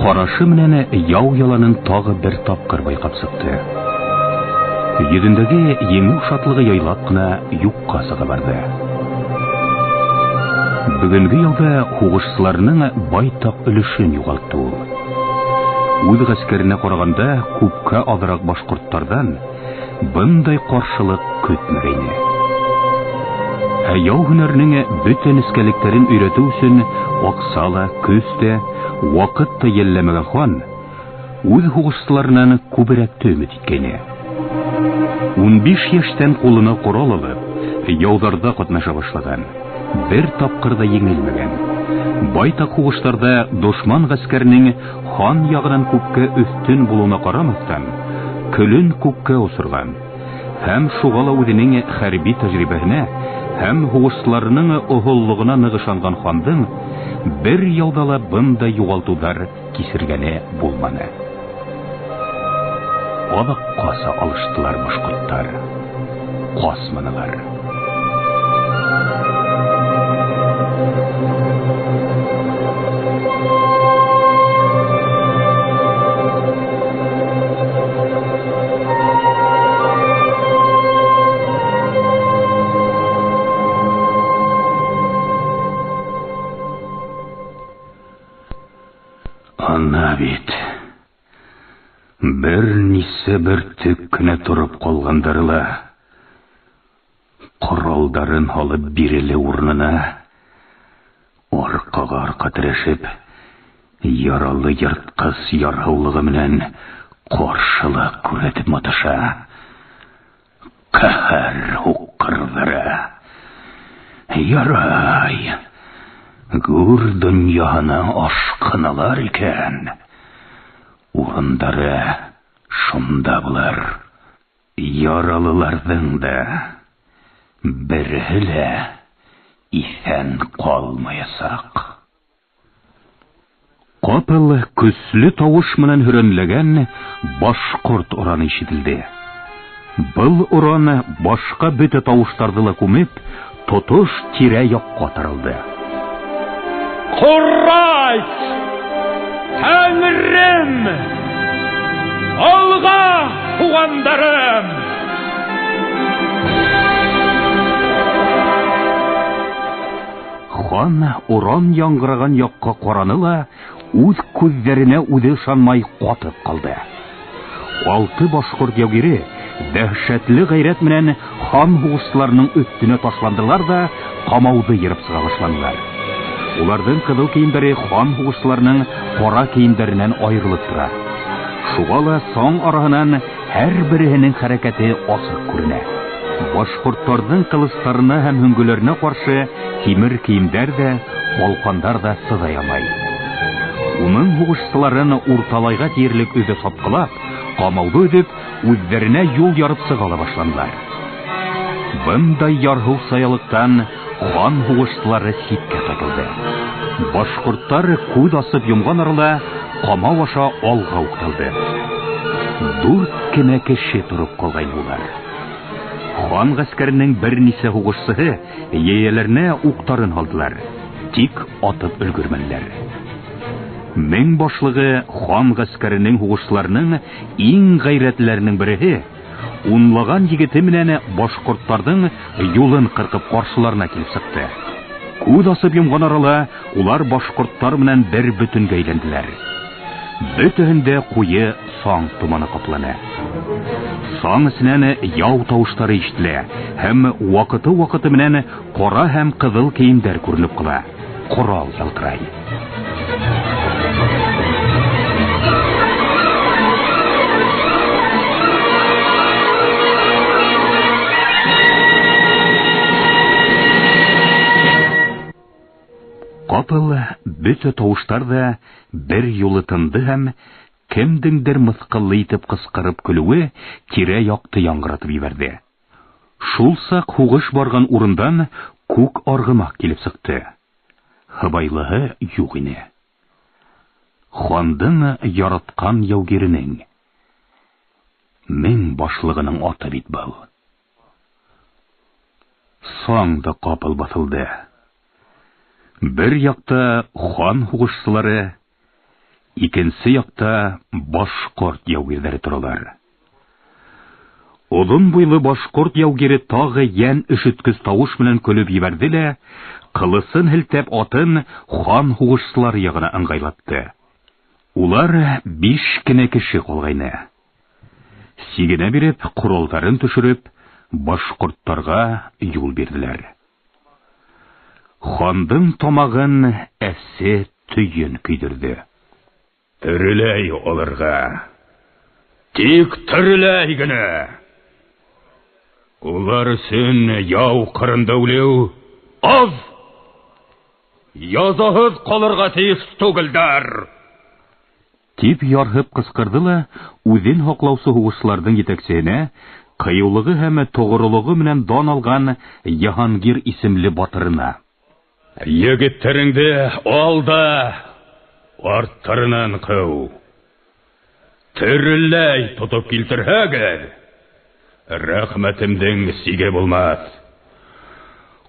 Карашы менән яу яланын тагы бер тапкыр байкап сыкты. Йөзендәге еңү шатлыгы яйлап кына юкка сыга барды. Бүгенге ялда хугышчыларның байтак өлешен югалтты ул. Үз гаскәренә караганда күпкә азрак башкортлардан бындай каршылык көтмәгәйне. Яу һөнәрнең бөтен искәлекләрен өйрәтү өчен аксала, көстә, вакыт та йәлләмәгән хан үз хугышчыларынан күбрәк өмид иткәне. 15 яшьтән кулына корал алып, яуларда катнаша башлаган. Бер тапкыр да еңелмәгән. Байтак хугышларда дошман гаскәренең хан ягынан күпкә өстен булуына карамастан, көлен күккә усырган. Һәм шугала үзенең хәрби тәҗрибәһенә һәм хугышларның оһыллыгына ныгышанган хандың бер ялдала бындай югалтулар кисергәне булманы. Алак каса алыштылар башкортлар. Касманылар. Ана бит. Бер нисе бер төк кенә турып калгандарыла. Коралдарын алып биреле урынына, аркага арка тирешеп, яралы йырткыс ярһаулыгы белән каршылык күрәтеп маташа. Каһәр укырдыра. Ярай. Гүр дөньяны ашкыналар икән. Урындары шунда булар. Яралыларның да берһелә исән калмаясак. Капыл көсле тавыш менән хөрәнләгән башкорт ураны ишетелде. Был ураны башка бөтә тавыштарды ла күмеп, тотыш тирә-якка таралды. Курайт! Тәңрем! Алга тугандарым! Хан уран яңгыраган якка караны ла, үз күзләренә үзе ышанмай катып калды. 6 башкорт ягире дәһшәтле гайрәт менән хан хугышларының өстенә ташландылар да камауды йырып сыга башладылар. Уларның кызыл киемдәре хан хугышларының кара киемдәреннән аерылып тора. Шуга ла соң араһыннан һәрберенең хәрәкәте асык күренә. Башкортларның кылычларына һәм хөңгеләренә каршы тимер киемдәр дә, калкандар да сыза ямай. Уның хугышларын урталайга тиерлек үзе сапкылап, камауды үдеп, үзләренә юл ярып сыгала башладылар. Бындай ярһу саялыктан хан хугышлары сипкә тотылды. Башкортлар күз асып йомган арала камау аша алга укталды. 4 кенә кеше турып калган булар. Хан гаскәренең бернисе хугышчысы яяләренә уктарын алдылар, тик атып өлгермәделәр. Мең башлыгы хан гаскәренең хугышларының иң гайрәтләренең бере унлаган егете менән башкортларның юлын кыркып каршыларына килеп сыкты. Күз асып йомган арала улар башкортлар белән бер бүтенгә әйләнделәр. Бөтенендә куе саң туманы каплана. Саң исеннән яу тавышлары ишетелә һәм вакыты менән кара һәм кызыл киемдәр күренеп кала. Корал ялтырай. Капыл бөтә тавыштар да бер юлы тынды һәм кемдеңдер мыскыллы итеп кыскырып көлүе тирә-якты яңгыратып ибәрде. Шул сак хугыш барган урындан күк аргымак килеп сыкты. Хыбайлыгы юк ине. Хандың яраткан яугиренең, мең башлыгының аты бит был. Саңда капыл басылды. Бер якта хан хугышчылары, икенче якта башкорт яугирләре торалар. Озын буйлы башкорт яугире тагы ян өшеткес тавыш белән көлеп ибәрде лә, кылысын һелтәп атын хан хугышчылары ягына ыңгайлатты. Улар 5 кенә кеше калгайны. Сигенә биреп, куралларын төшереп, башкорттарга юл бирделәр. Хандың тамагын әсе төйен көйдерде. Тереләй алырга. Тик тереләй генә. Улар өсөн яу кырында үлеү аз. Язагыз калырга тиеш түгелдер. Тип ярһып кыскырды ла, үзен хаклаучы хугышларның җитәкчесенә, кыюлыгы һәм тогырылыгы белән дан алган Яһангир исемле батырына: "Егетләреңне алда, арттарынан кыу. Тереләй тотып килтерһәгез, рәхмәтемдән сиге булмас.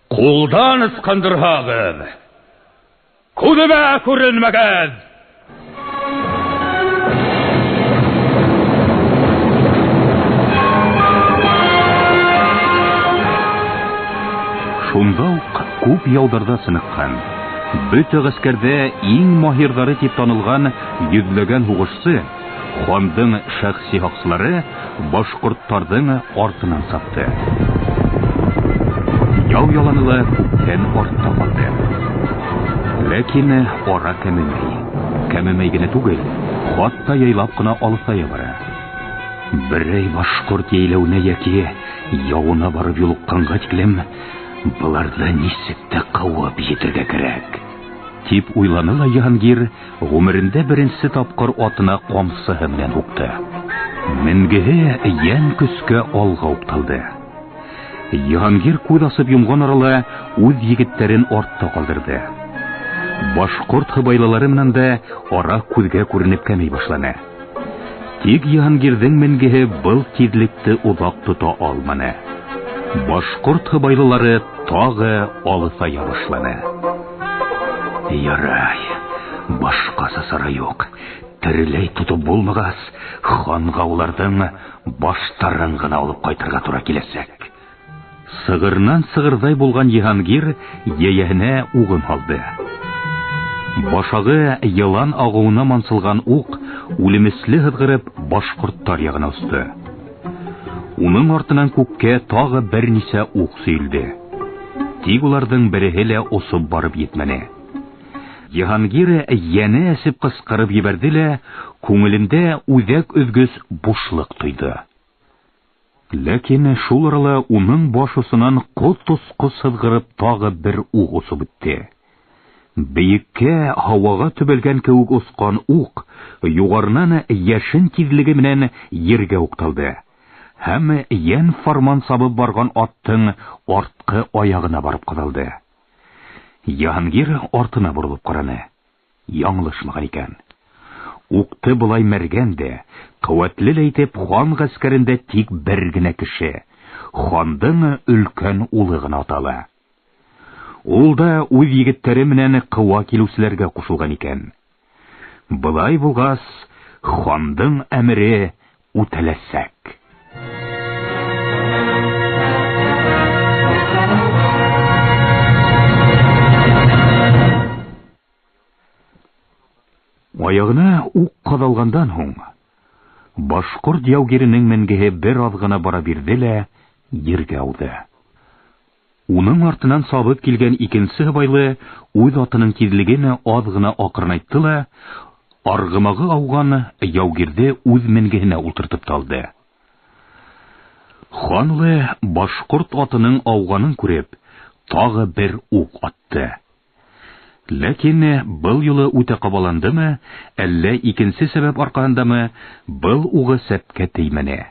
Кулдан ыскандырһагыз, күземә күренмәгез." Шунда ук күп яударда сыныккан, бөтә гаскәрдә иң маһирлары дип танылган йөзләгән хугышчы, хандың шәхси хаксылары башкорттарның артыннан сапты. Яу яланылы күптән артта калды. Ләкин ара кәмемәй генә түгел, хатта яйлап кына алысая бара. Берәй башкорт яйләүнә яки яуына барып юлыкканга тиклем, буларны нисек тә куып җитәргә кирәк, дип уйланы ла Яһангир, гомерендә беренче тапкыр атына камсыһы белән укты. Менгеһе ян көскә алга укталды. Яһангир күз асып йомган арала үз егетләрен артта калдырды. Башкорт хыбайлылары менән дә ара күзгә күренеп кәмей башлана. Тик Яһангирдың менгеһе был тизлекте узак тота алманы. Башкорт хыбайлылары тагы алысая башланы. Ярай, башкасы сара юк. Тереләй тотып булмагас, ханга уларның баштарын гына алып кайтырга туры киләсәк. Сыгырнан сыгырдай булган Яһангир яяһенә угын алды. Башагы йылан агуына мансылган ук үлемесле хыдгырып башкорттар ягына усты. Уның артынан күккә тагы берничә ук сөйлде. Тик уларның береһе лә осып барып йетмәне. Яһангир яне әсеп кыскырып ебәрде лә, күңелендә үҙәк өзгөс бушлык тойды. Ләкин шул арала уның баш осынан кот-тосқы сызгырып тагы бер ук осып үтте. Бейеккә һавага төбәлгән кеүек оскан ук югарынан яшен тизлеге менән ергә укталды. Һәм ян фарман сабып барган аттың арткы аягына барып кадалды. Яһангир артына борылып караны. Яңлышмаган икән. Укты булай мәргән дә, куәтле әйтеп хан гаскәрендә тик бер генә кеше, хандың өлкән улы гына атала. Ул да үз егетләре менән кыва килүчеләргә кушылган икән. Булай булгас, хандың әмере үтәләсәк. Аягына ук кадалгандан һуң, башкорт яугиренең менгеһе бер аҙ гына бара бирде лә ергә ауды. Уның артынан сабып килгән икенсе һыбайлы үҙ атының тизлеген аҙ гына акырнайтты ла, арғымағы ауған яугирҙе үҙ менгеһенә ултыртып талды. Ханлы башкорт атының ауғанын күреп, тағы бер ук атты. Ләкин был юлы үтә кабаландымы, әллә икенче сәбәп аркасындамы, был угы сәпкә теймәне.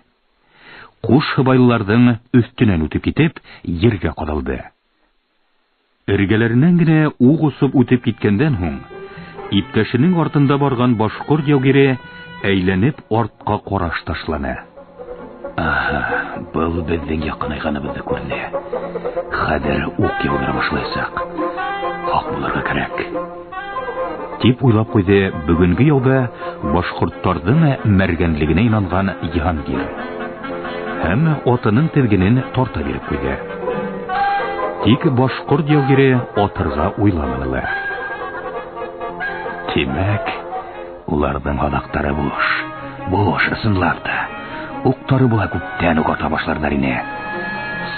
Куш һыбайлыларның өстенән үтеп китеп, ергә кадалды. Эргәләреннән генә уг усып үтеп киткәндән һуң, иптәшенең артында барган башкорт яугире әйләнеп артка караш ташлана. Был безнең якынайганыбызны күрде. Хәзер ук яудыра башлайсак, хак булырга кирәк. Дип уйлап куйды бүгенге яуда башкортларның мәргәнлегенә инанган Җиһангир. Һәм атының тезгенен тарта биреп куйды. Тик башкорт яугире атырга уйламады. Тимәк, уларның адактары буш ысынлап та. Уктары була күптән ук ата башлардар ине.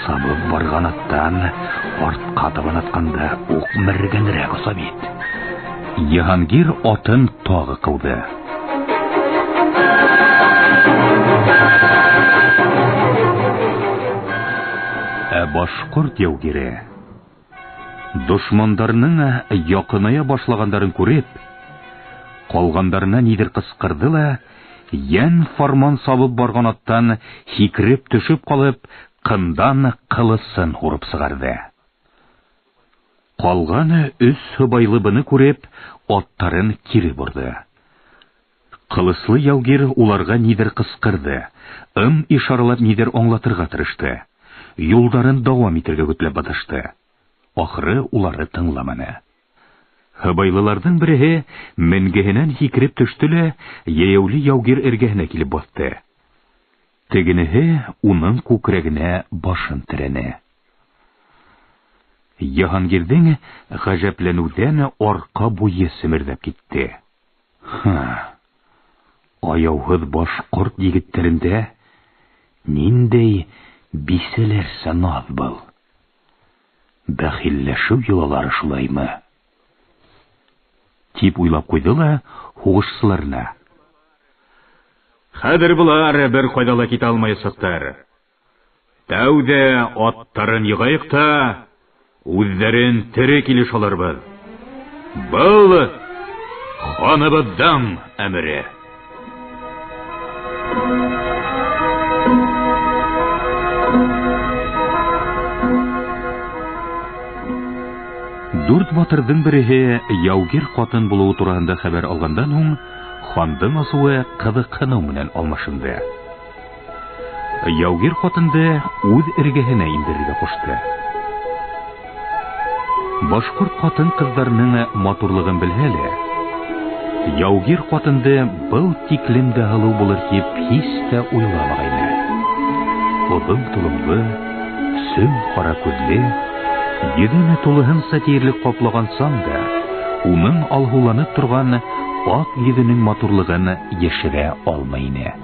Сабып барган аттан артка табан атканда ук мәргәнрәк оса бит. Җиһангир атын тагы кылды. Башкорт яугире дошмандарның якыная башлагандарын күреп, калгандарына нидер кыскырды ла, ян фарман сабып барган аттан хикреп төшеп калып, кындан кылысын урып сыгарды. Калган үз һыбайлыбыны күреп, аттарын кире борды. Кылыслы яугир уларга нидер кыскырды, ишаралап нидер аңлатырга тырышты. Юлдарын дәвам итәргә көтләп батышты. Ахры улары тыңламаны. Һыбайлыларның бере менгеһеннән хикреп төште лә, яяулы яугир эргәһенә килеп басты. Тегенеһе уның күкрәгенә башын терәне. Җиһангирдың гаҗәпләнүдән арка буе семердәп китте. Аяуһыз башкорт егетләрендә ниндәй биселәр санат был. Бәхилләшү юллары шулаймы? Тип уйлап куйды ла хугышсыларына. Хәзер булар бер кайда ла китә алмаячаклар. Тәүдә аттарын йыгайык та, үзләрен тере килеш алырбыз. Был ханыбыздан әмере. Дүрт батырдың береһе яугир катын булуы турында хәбәр алгандан һуң, хандың асуы кызыксыну менән алмашынды. Яугир катынды үз эргәһенә индерергә кушты. Башкорт катын кызларының матурлыгын белһә лә, яугир катынды был тиклем дә һылу булыр дип һич тә уйламагайны. Озын тулымлы, сөм кара күзле, йөзенә тулыһын сатирлек каплаган санда, уның алгыланып торган ак йөзенең матурлыгын яшерә алмый ине.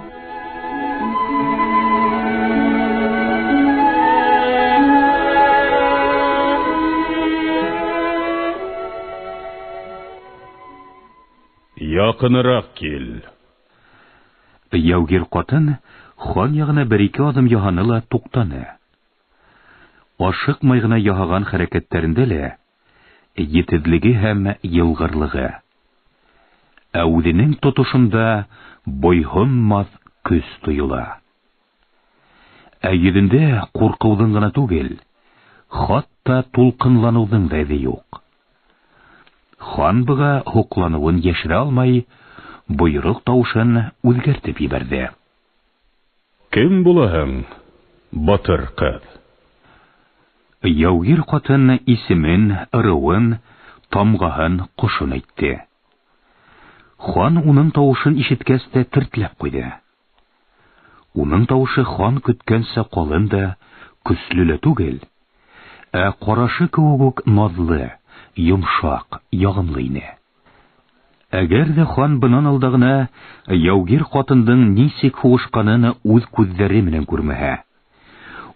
Якынрак кил. Яугир катын хан ягына бер-ике адым яһаны ла туктаны. Ашыкмай гына яһаган хәрәкәтләрендә лә җитезлеге һәм йылгырлыгы. Үзенең тотышында бойһынмас көз тоела. Йөзендә куркуның гына түгел, хатта тулкынлануның да изе юк. Хан быга хуклануын яшерә алмай, буйрык тавышын үзгәртеп җибәрде. Кем булаһың, батыр кыз? Яугир катын исемен, ырыуын, тамгаһын, кошын әйтте. Хан уның тавышын ишеткәч тә тертләп куйды. Уның тавышы хан көткәнсә калын да, көсле лә түгел, карашы кеүек назлы, йомшак, ягымлы ине. Әгәр дә хан бынан алда гына яугир катындың ничек хугышканын үз күзләре белән күрмәһә,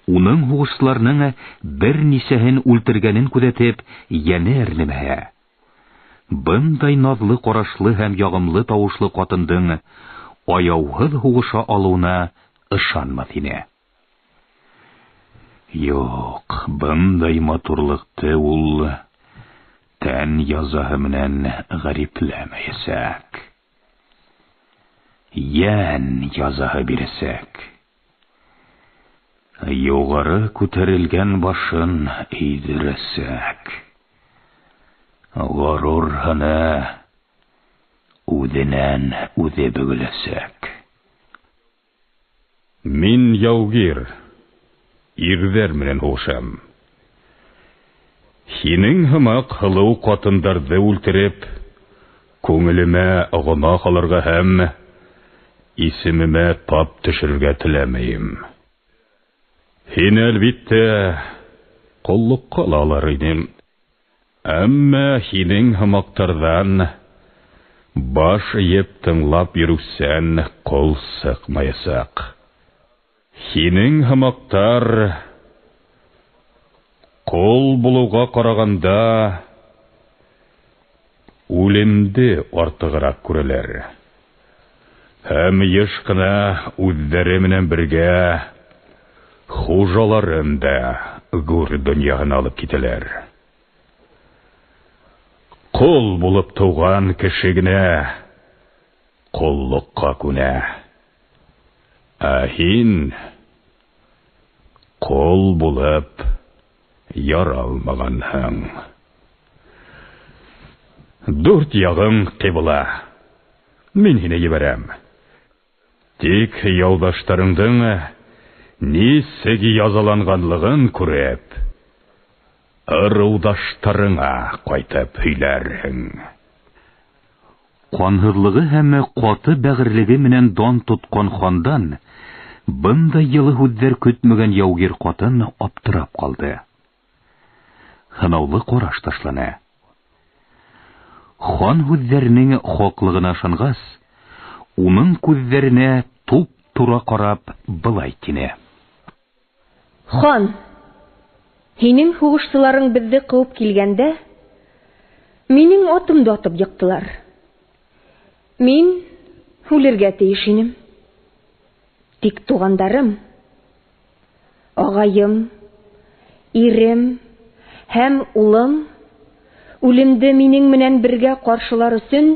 уның хугышларның бер ничәһен үлтергәнен күзәтеп, яне әрнемәһә, бындай назлы карашлы һәм ягымлы тавышлы катындың аяуһыз хугыша алуына ышанмас ине. Юк, бындай матурлыкты ул тән язаһы менән гарипләмәясәк. Йән язаһы бирәсәк. Югары күтәрелгән башын идерәсәк. Горур гына үденән үзе бөгеләсәк. Мин яугир, ирҙәр менән һуғышам. Һинең һымаҡ һылыу ҡатындарҙы үлтереп, күңелемә гонаһ алырға һәм исемемә тап төшөргә теләмәйем. Һин, әлбиттә, ҡоллоҡҡа ла алыр инем. Әммә һинең һымаҡтарҙан баш еп тыңлап йөрөүсән ҡол сыҡмаясаҡ. Һинең һымаҡтар ҡол булыуға ҡарағанда үлемде артығыраҡ күрәләр. Һәм йыш ҡына үҙҙәре менән бергә хужаларын да гүр донъяһына алып китәләр. Ҡол булып тыуған кеше генә ҡоллоҡҡа күнә. Ә һин ҡол булып яралмағанһың. Дүрт яғың ҡибла. Мин һине ебәрәм. Тик яуҙаштарыңдың нисек язаланғанлығын күреп, ырыуҙаштарыңа ҡайтып һөйләрһең. Ҡанһыҙлығы һәм ҡаты бәғерлеге менән дан тотҡан хандан бындай йылы һүҙҙәр көтмәгән яугир ҡатын аптырап ҡалды. Һынаулы ҡараш ташлана. Хан һүҙҙәренең хаҡлығына ышанғас, уның күҙҙәренә туп-тура ҡарап былай тине: Хан, һинең һуғышсыларың беҙҙе ҡыуып килгәндә, минең атымды атып йыҡтылар. Мин үлергә тейеш инем. Тик туғандарым, ағайым, ирем һәм улым үлемде минең менән бергә ҡаршылар өсөн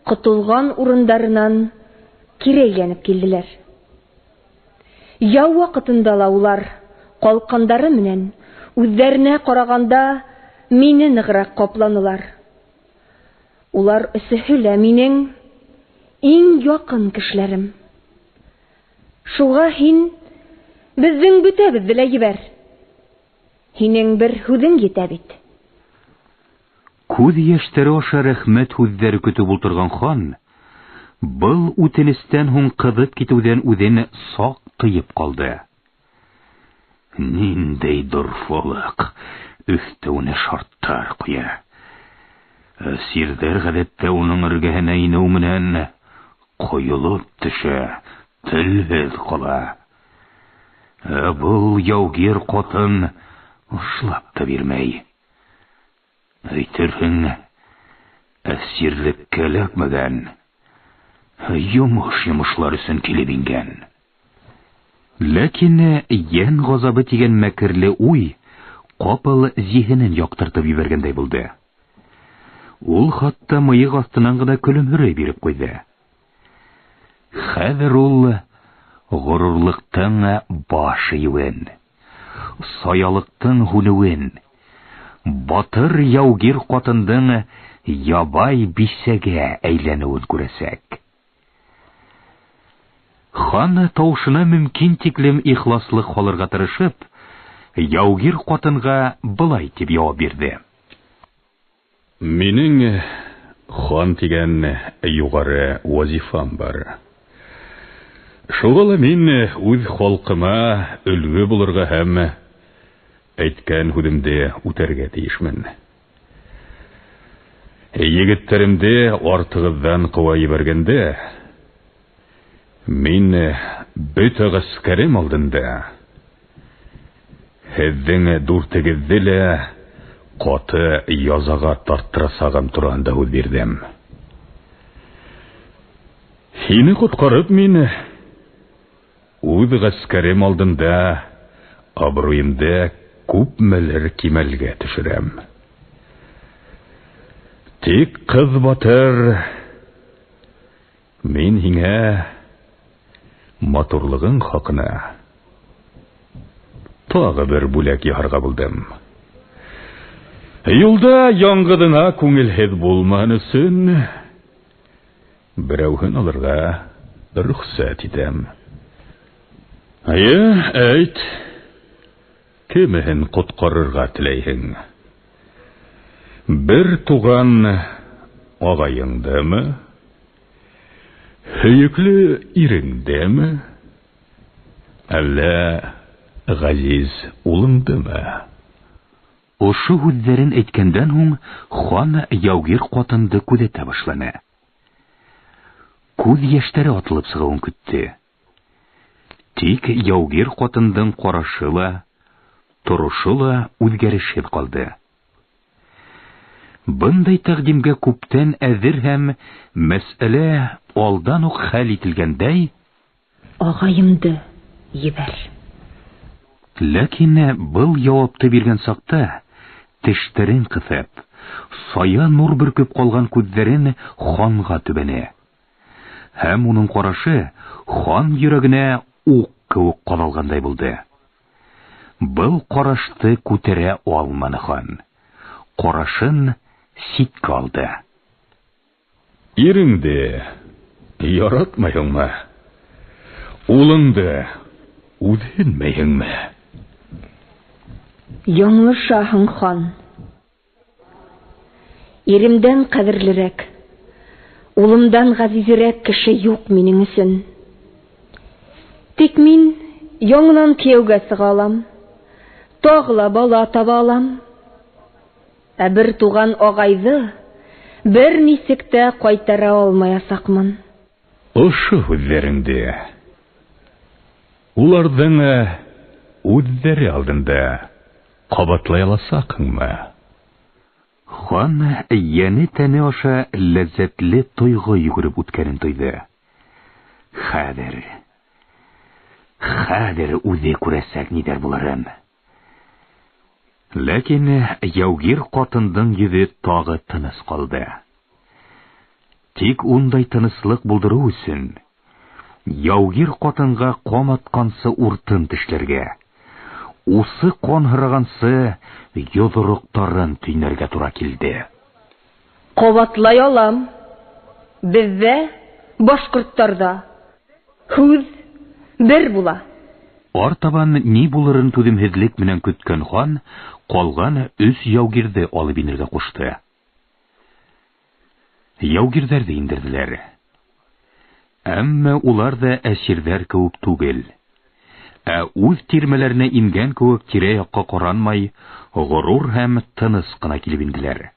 ҡотолған урындарынан кире әйләнеп килделәр. Яу ваҡытында ла улар ҡалҡандары менән үҙҙәренә ҡарағанда мине нығыраҡ ҡапланылар. Улар өсөһө лә минең иң яҡын кешеләрем. Шуға һин беҙҙең бөтәбеҙҙе лә ебәр. Һинең бер һүҙең етә бит. Күҙ йәштәре аша рәхмәт һүҙҙәре көтөп ултырған хан был үтенестән һуң ҡыҙып китеүҙән үҙен саҡ тыйып ҡалды. Ниндәй дорфалыҡ өҫтәүенә шарттар ҡуя. Әсирҙәр ғәҙәттә уның эргәһенә инеү менән ҡойолоп төшә, телһеҙ ҡала. Ә был яугир ҡатын ушлап та бирмәй. Әйтерһең, әсирлеккә эләкмәгән, йомош-йомошлар өсөн килеп ингән. Ләкин йән ғазабы тигән мәкерле уй ҡапыл зиһенен яҡтыртып ебәргәндәй булды. Ул хатта мыйыҡ аҫтынан ғына көлөмһөрәй биреп ҡуйҙы. Хәҙер ул ғорурлыҡтың баш эйеүен, саялыҡтың һүнеүен, батыр яугир ҡатындың ябай бисәгә әйләнеүен күрәсәк. Хан тауышына мөмкин тиклем ихласлыҡ һалырға тырышып, яугир ҡатынға былай тип яуап бирҙе: Минең хан тигән юғары вазифам бар. Шуға ла мин үҙ халҡыма өлгө булырға һәм әйткән һүҙемде үтәргә тейешмен. Егеттәремде артығыҙҙан ҡыуа ебәргәндә, мин бөтә ғәскәрем алдында һеҙҙең дүртегеҙҙе лә ҡаты язаға тарттырасағым тураһында һүҙ бирҙем. Һине ҡотҡарып мин үҙ ғәскәрем алдында абруйымды күпмелер кимәлгә төшөрәм. Тик кыз батыр, мин һиңә матурлыгың хакына тагы бер бүләк яһарга булдым. Юлда яңгыдына күңелһез булман өсөн берәүһен алырга рөхсәт итәм. Әйт, кемеһен коткарырга теләйһең? Бер туган агайыңдымы? Һөекле иреңдәме? Әллә газиз улыңдымы? Ошо һүзләрен әйткәндән һуң хан яугир катынды күзәтә башланы. Күз яшьтәре атылып сыгуын көтте. Тик яугир катындың карашы ла, торышы ла үзгәрешһез калды. Бындай тәкъдимгә күптән әзер һәм мәсьәлә алдан ук хәл ителгәндәй, агайымды ебәр. Ләкин был җавапты биргән сакта тешләрен кысып, сая нур бөркеп калган күзләрен ханга төбәнә. Һәм уның карашы хан йөрәгенә ук кебек кадалгандай булды. Был карашты күтәрә алманы хан. Карашын ситкә алды. Иреңде яратмайыңмы? Улыңды үҙһенмәйһеңме? Яңлышаһың, хан. Иремдән кадерлерәк, улымдан газизерәк кеше юк минең өсөн. Тик мин яңынан кияүгә сыга алам, тагы ла бала таба алам. Ә бер туган агайды бер нисек тә кайтара алмаячакмын. Ошо һүзләреңде уларның үҙҙәре алдында ҡабатлай аласаҡһыңмы? Хан йәне тәне аша ләззәтле тойғо йүгереп үткәнен тойҙы. Хәҙер үҙе күрәсәк ниҙәр булырын. Ләкин яугир ҡатындың йөҙө тағы тыныс ҡалды. Тик ундай тыныслык булдырыу өсөн яугир ҡатынға ҡан атҡансы уртын тешләргә, усы ҡан һырағансы йоҙроҡтарын төйнәргә тура килде. Ҡабатлай алам. Беҙҙә, башҡорттарҙа, һүҙ бер була. Артабан ни булырын түҙемһеҙлек менән көткән хан ҡалған 3 яугирҙе алып инергә ҡушты. Яугирҙәрҙе индерҙеләр. Әммә улар да әсирҙәр кеүек түгел. Ә үҙ тирмәләренә ингән кеүек тирә-яҡҡа ҡаранмай, ғорур һәм тыныс ҡына килеп инделәр.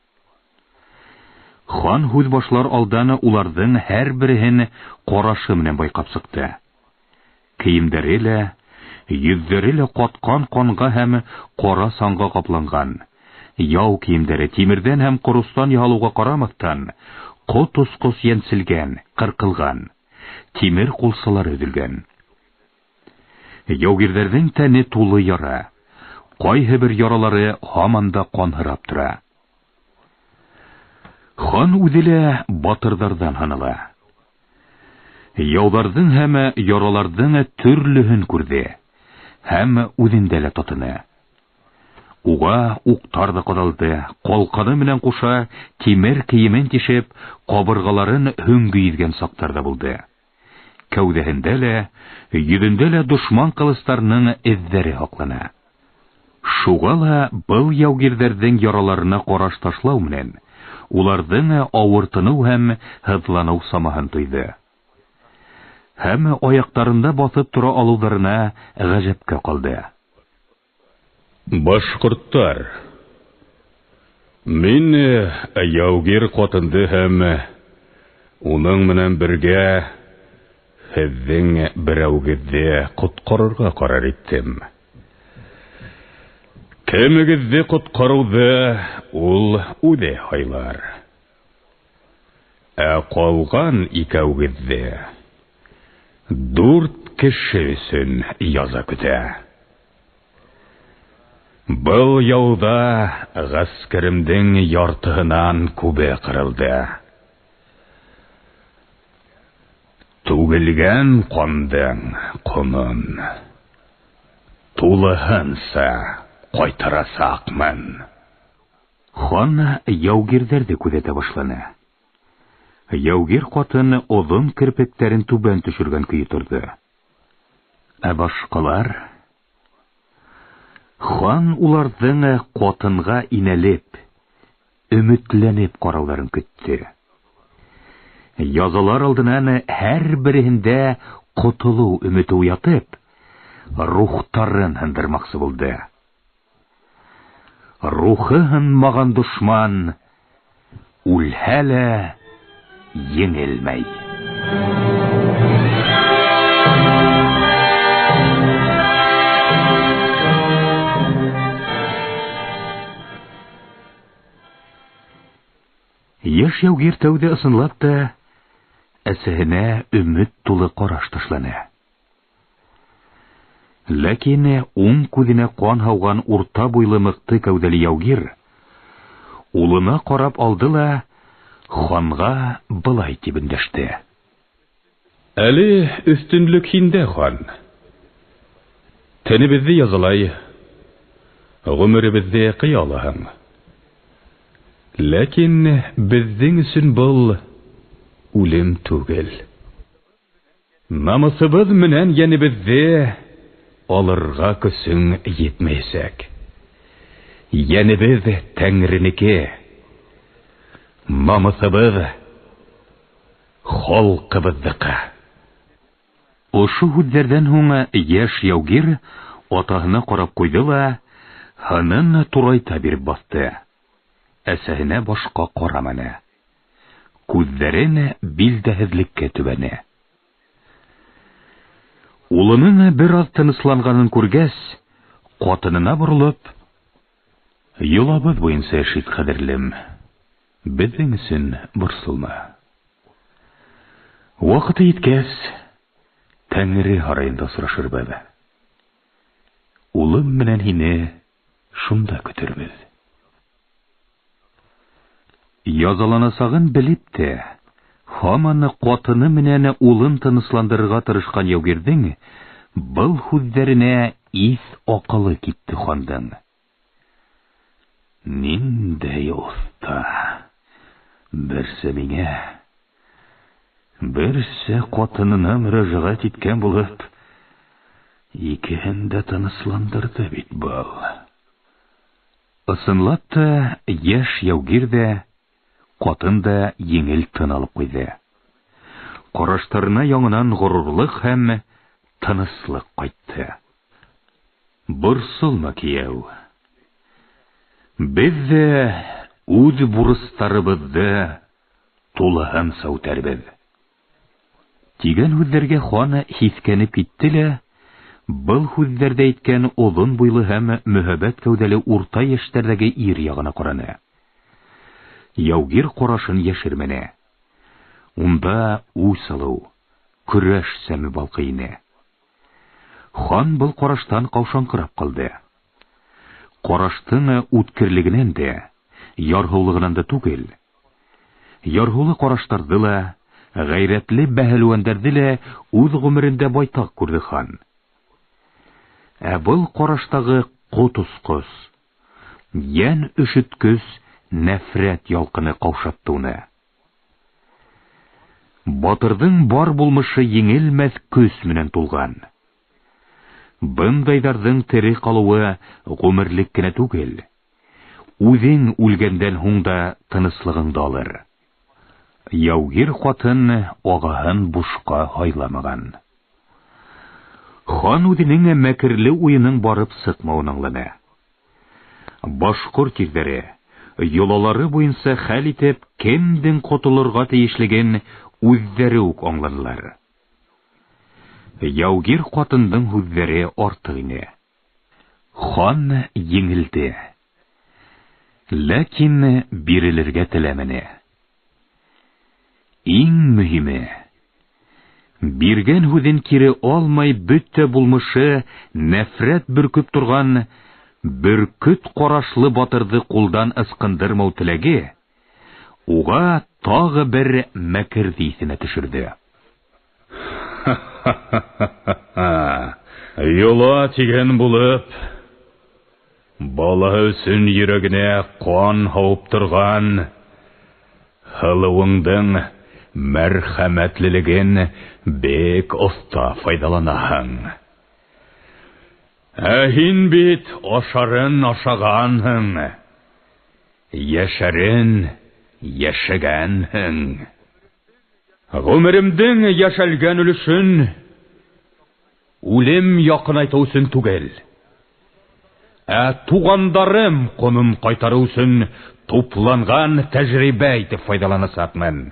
Хан һүҙ башлар алдан уларҙың һәр береһен ҡарашы менән байҡап сыҡты. Кейемдәре лә, йөҙҙәре лә ҡатҡан ҡанға һәм ҡара санға ҡапланған. Яу кейемдәре тимерҙән һәм ҡоростан яһалыуға ҡарамаҫтан, ҡот-осҡос йәнселгән, ҡырҡылған, тимер ҡулсалары өҙөлгән. Яугирҙәрҙең тәне тулы яра, ҡайһы бер яралары һаман да ҡанһырап тора. Хан үҙе лә батырҙарҙан һанала. Яуҙарҙың һәм яраларҙың төрлөһөн күрҙе, һәм үҙендә лә татыны. Уға уҡтар да ҡаҙалды, ҡалҡаны менән ҡуша тимер кейемен тишеп, ҡабырғаларын һөңгө иҙгән саҡтар да булды. Кәүҙәһендә лә, йөҙөндә лә дошман ҡылыстарының эҙҙәре һаҡлана. Шуға ла был яугирҙәрҙең яраларына ҡараш ташлау менән уларҙың ауыртыныу һәм һыҙланыу самаһын тойҙо. Һәм аяҡтарында баҫып тора алыуҙарына ғәжәпкә ҡалды. Башҡорттар, мин яугир ҡатынды һәм уның менән бергә һеҙҙең берәүегеҙҙе ҡотҡарырға ҡарар иттем. Кемегеҙҙе ҡотҡарыуҙы ул үҙе һайлар. Ә ҡалған икәүегеҙҙе 4 кеше өсөн яза көтә. Был яуда гаскәремдең яртыһынан күбе кырылды. Түгелгән кандың кунын тулыһынса кайтарасакмын. Хан яугирдәрде күзәтә башланы. Яугир катын озын кирпекләрен түбән төшергән көе торды. Ә башкалар хан уларның катынга инәлеп, өметләнеп карауларын көтте. Язалар алдынан һәр берендә котылу өмете уятып, рухтарын һындырмакчы булды. Рухы һынмаган душман үлһәлә еңелмәй. Яшь яугир тәүдә ысынлап та әсәһенә өмет тулы караш ташланы. Ләкин уң күзенә кан һауган урта буйлы мыкты кәүдәле яугир улына карап алды ла ханга былай дип эндәште. Әле өстенлек һиндә, хан. Тәнебезне язалай, гомеребезне кыялаһың. Ләкин безнең өчен был үлем түгел. Намысыбыз менән янебезне алырга көсең йетмәйсәк. Янебез Тәңренеке. Намысыбыз халкыбызныкы. Ошо һүзләрдән һуң яшь яугир атаһына карап куйды ла ханын турайта биреп басты. Әсәһенә башка караманы. Күзләрен билдәһезлеккә төбәне. Улының бер аз тынысланганын күргәс, катынына борылып: "Юлабыз буенча яшит, кадерлем. Безнең өчен борсылма. Вакыты иткәс, Тәңре арайында сорашырбыз. Улым менән һине шунда көтөрбез." Язаланасагын белеп тә, һаман катыны менән улын тынысландырырга тырышкан яугирдең был һүзләренә ис акылы китте хандың. Ниндәй оста! Берсе миңә, берсе катынына мөрәҗәгать иткән булып, икән дә тынысландырды бит был. Ысынлап та яшь яугир дә, катын да еңел тын алып куйды. Караштарына яңынан горурлык һәм тыныслык кайтты. Борсылма, кияү. Без үз бурыстарыбызды тулыһынса үтәрбез. Тигән һүзләргә хан хискәнеп китте лә, был һүзләрдә әйткән озын буйлы һәм мөхәббәт кәүдәле урта яшьтәрдәге ир ягына караны. Яугир карашын яшермәне. Унда уй салу, көрәш сәме балкый ине. Хан был караштан каушаңкырап калды. Караштың үткерлегенән дә, ярһулыгынан да түгел. Ярһулы караштарды ла, гайрәтле бәһлүәндәрде лә үз гомерендә байтак күрде хан. Ә был караштагы кутускыз, ян өшеткес нәфрәт ялкыны каушатты уны. Батырдың бар булмышы еңелмәс көс менән тулган. Бындайдардың тере калуы гомерлек кенә түгел. Үзең үлгәндән һуң да тыныслыгыңды алыр. Яугир катын агаһын бушка хайламаган. Хан үзенең мәкерле уеның барып сыкмавын аңлады. Башкорт ирләре йолалары буенча хәл итеп, кемдән котылырга тиешлеген үзләре үк аңладылар. Яугир катындың һүзләре артык ине. Хан еңелде. Ләкин бирелергә теләмәне. Иң мөһиме, биргән һүзен кире алмай бөтә булмышы нәфрәт бөркеп торган Бөркет карашлы батырды кулдан ыскындырмау теләге уга тагы бер мәкер исенә төшерде. Юла тигән булып, бала өсөн йөрәгенә кан һауып торган хылуыңдың мәрхәмәтлелеген бек оста файдаланаһың. Һин бит ашарын ашаганһың, яшәрен яшәгәнһең. Гомеремдең яшәлгән өлешен үлем якынайту өчен түгел, тугандарым конын кайтару өчен тупланган тәҗрибә итеп файдаланасакмын.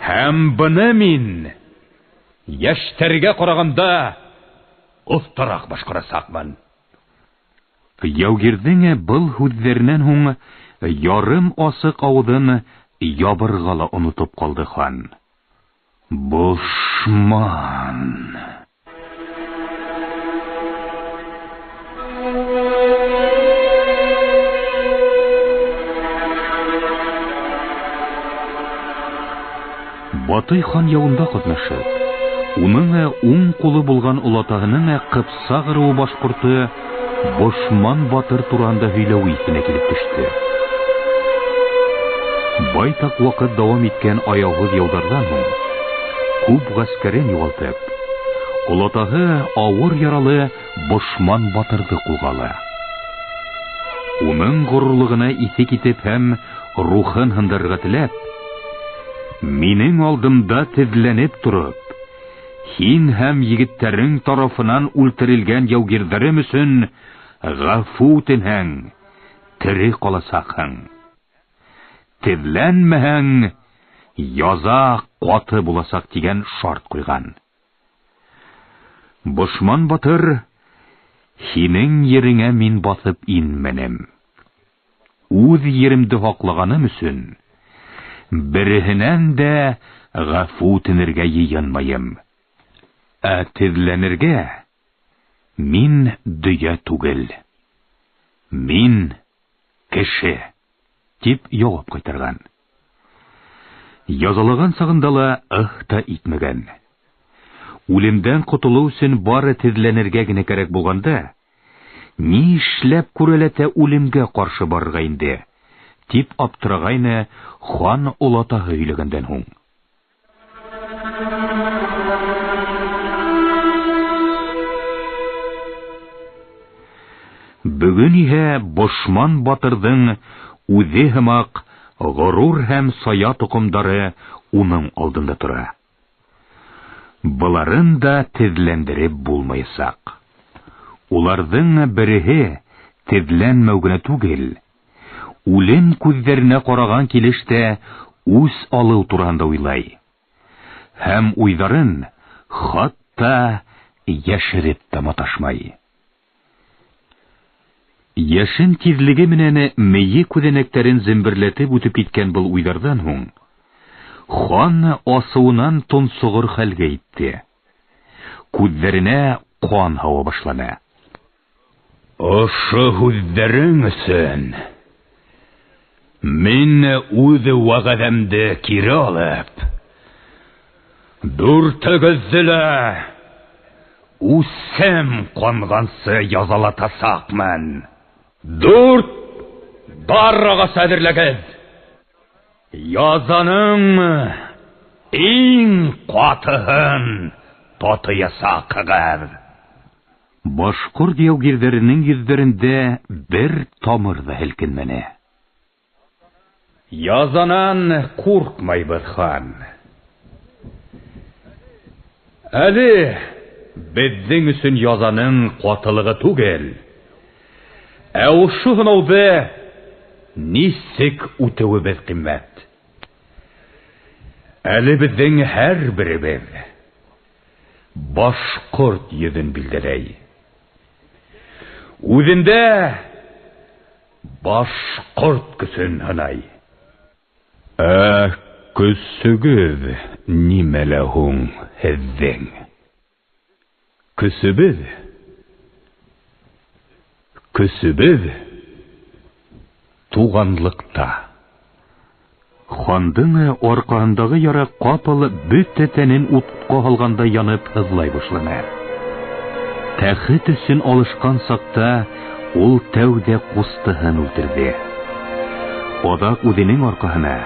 Һәм буны мин яшьтәргә караганда остарак башкарасакмын. Яугирдең был һүзләреннән һуң ярым асык авызын ябырга ла онытып калды хан. Бушман. Батый хан явында катнашып, уның уң кулы булган олатаһының кыпса гыруы башкорты Бушман батыр турында һөйләү исенә килеп төште. Байтак вакыт дәвам иткән аяугыз яудардан һуң, күп гаскәрен югалтып, олатаһы авыр яралы Бушман батырды кулгала. Уның горурлыгына исе китеп һәм рухын һындырырга теләп, минең алдымда тезләнеп турып, һин һәм егетләрең тарафынан үлтерелгән яугирдәрем өчен гафу үтенһәң, тере каласакһың. Тезләнмәһәң, яза каты буласак дигән шарт куйган. Бушман батыр, һинең йөреңә мин басып инмәнем. Үз йөремде хаклаганым өчен береһенән дә гафу үтенергә йыенмыйм. Тезләнергә мин дөя түгел. Мин кеше, дип җавап кайтарган. Язылган сагында ла та итмәгән. Үлемдән котылу өчен бары тезләнергә генә кирәк булганда, ни эшләп күрәләтә үлемгә каршы барырга инде, дип аптырагайны хан олатаһы һөйләгәндән һуң. Бүген иһә Бушман батырдың үзе һымак горур һәм сая тукымдары уның алдында тора. Буларын да тезләндереп булмаячак. Уларның береһе тезләнмәү генә түгел, үлем күзләренә караган килештә үз алу турында уйлай. Һәм уйдарын хатта яшереп тә маташмай. Яшен тизлеге менән мейе күзәнәкләрен земберләтеп үтеп киткән был уйдардан һуң, хан асуыннан тонсыгыр хәлгә итте. Күзләренә кан һава башлана. Ошо һүзләрең өчен мин үз вәгъдәмде кире алып, дүртегезне үсем кангансы язалатасакмын. Дүрт баррага сәдерләгез. Язаның иң катыһын татыясакыгыз. Башкорт яугирдәренең йөзләрендә бер тамыр да һелкенмәне. Язанан куркмайбыз, хан. Әле безнең өчен язаның катылыгы түгел, ошо гынауды нисек үтәүебез кыйммәт. Әле безнең һәрберебез башкорт йөзен билдәләй. Үзендә башкорт көсөн һынай. Көсөгез нимәлә һуң һеҙҙең? Көсөбеҙ Көсебез туганлыкта. Хандың аркаһындагы яра капыл бөтә тәнен утка алганда янып ызлай башлана. Тәхет өчен алышкан сакта ул тәүдә кустыһын үлтерде. Адак үденең аркаһына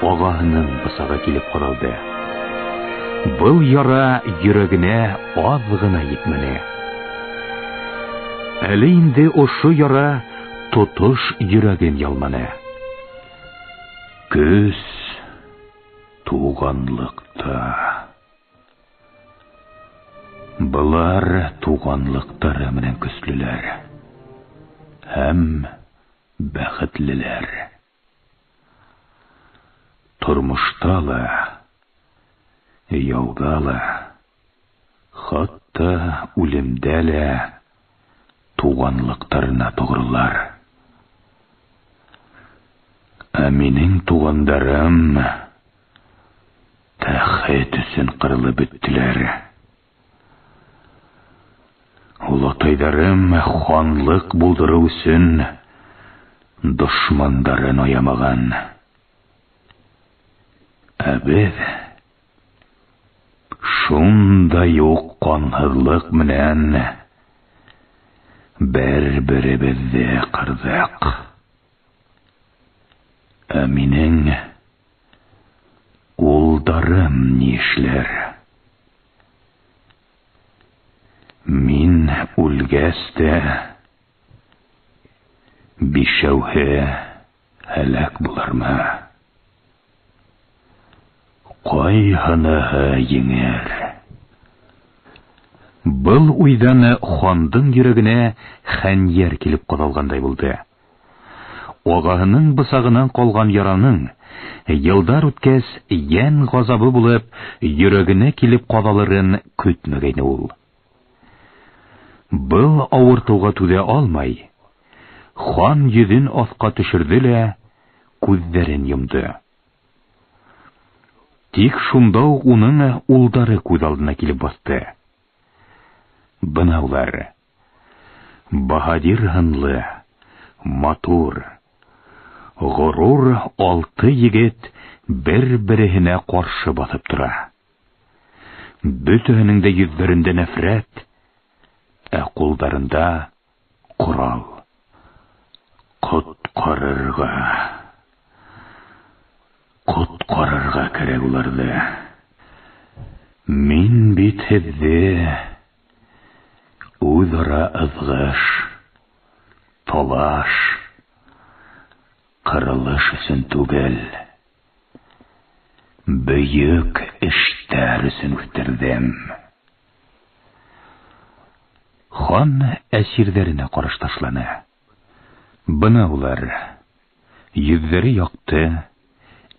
агаһының бысагы килеп каралды. Был яра йөрәгенә аз гына җитмәде. Әле инде ошо яра тотыш йөрәген ялманы. Көз туганлыкта. Булар туганлыктары менән көслеләр һәм бәхетлеләр. Тормышта ла, яуда ла, хатта үлемдә лә туганлыктарына тугрылар. Ә минең тугандарым тәхет өчен кырылып беттеләр. Улатайдарым ханлык булдыру өчен дошмандарын аямаган. Ә без шундай ук канһырлык менән бер-беребезне кырдык. Ә минең улдарым нишләр? Мин үлгәс тә бишәүһе һәлак булырмы? Кайһыныһы еңер? Был уйдан хандың йөрәгенә хәньяр килеп кадалгандай булды. Агаһының бысагынан калган яраның елдар үткәс ян газабы булып йөрәгенә килеп кадалырын көтмәгәйне ул. Был авыртуга түзә алмай, хан йөзен аска төшерде лә күзләрен йомды. Тик шунда ук уның улдары күз алдына килеп басты. Бына улар. Баһадир ханлы, матур, горур 6 егет бер-беренә каршы басып тора. Бөтенең дә йөзләрендә нәфрәт, ә кулларында корал. Коткарырга кирәк уларны. Мин бит һеҙҙе үҙара ызғыш, талаш, кырылыш өсөн түгел, бөйөк эштәр өсөн үҫтерҙем. Хан әсирҙәренә ҡараш ташланы. Бына улар, йөҙҙәре яҡты,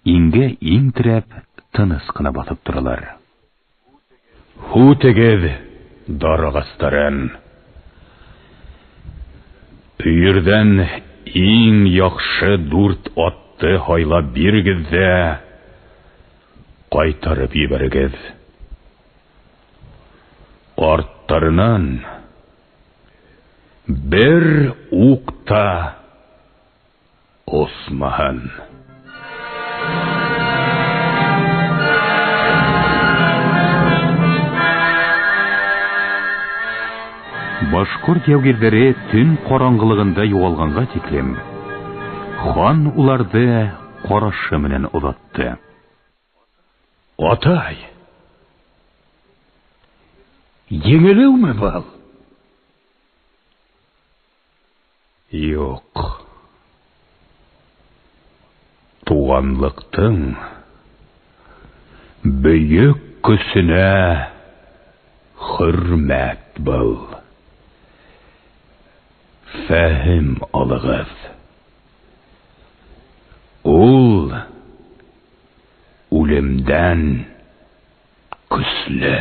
иңгә иң терәп, тыныс ҡына баҫып торалар. Һүтегеҙ, дарағастарым. Өйөрҙән иң яҡшы 4 атты һайлап бирегеҙ ҙә ҡайтарып ебәрегеҙ. Арттарынан бер ук та осмаһын. Башҡорт яугирҙәре төн ҡараңғылығында юғалғанға тиклем, хан уларҙы ҡарашы менән оҙатты. Атай, еңелеүме был? Юҡ. Туғанлыҡтың бөйөк көсөнә хөрмәт был. Фәһем алығыҙ. Ул үлемдән көслө.